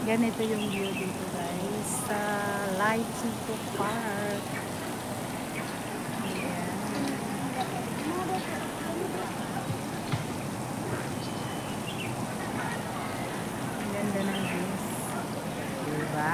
Ganito yung view dito guys sa Light Chico Park. Ayan. Ang ganda ng views. Diba?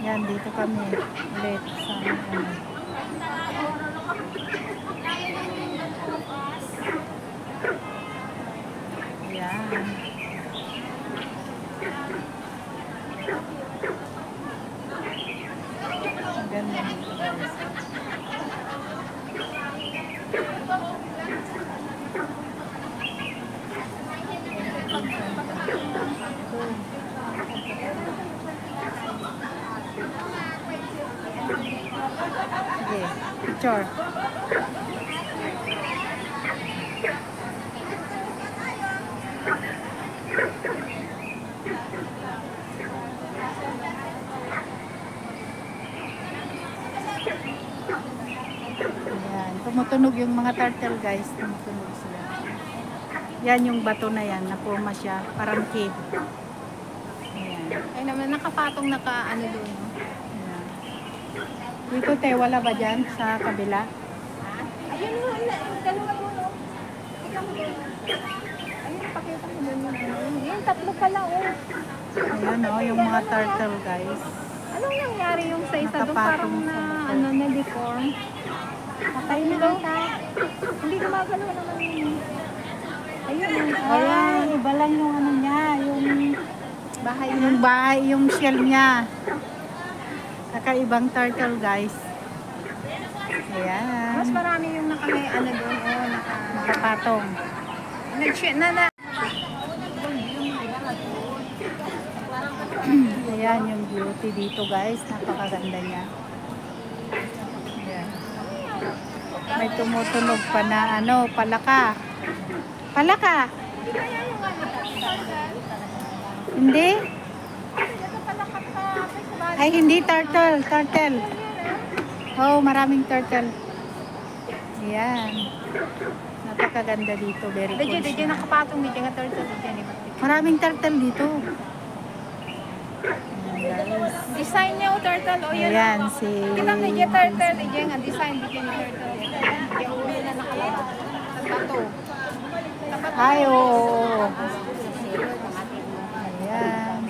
Yan, dito kami ulit sa yan. Ang ganda dito guys. Sige, picture. Ayan, tumutunog yung mga turtle guys. Tumutunog sila. Yan yung bato na yan, napurma siya. Parang cave. Ayan. Ay naman, nakapatong naka-ano doon. Ayan. Dito te, wala ba dyan sa kabila? Ayun mo, dalawa doon. Ikaw mo doon. Ayun, pakita mo doon yung Ayun, tatlo pala Ayan o, yung mga turtle guys. Anong nangyari yung sa isa doon? Nakapatong Parang sa na, bato. na-deform. Patay na ata. Hindi gumagalaw naman yun. Ayun. Ayan, iba lang yung ano niya, yung Bahay na. yung bahay, yung shell niya. Kakaibang turtle guys. Ayan. Mas marami yung ano doon. Nakapatong. Nag-share na. Ayan yung beauty dito guys. Napakaganda niya. Ayan. May tumutunog pa na ano, palaka. Palaka? Hindi? Ay, hindi turtle. Turtle. Oh, maraming turtle. Ayan. Napakaganda dito. Very cool. Dito nakapatong dito nga turtle dito. Maraming turtle dito. Ayan, guys. Design niya o turtle o yun. Ayan, si... Kita mo yung turtle. Yung nga design dito yung turtle. Yung ulo na nakalabas. Bato. Ay, oo. Ayan.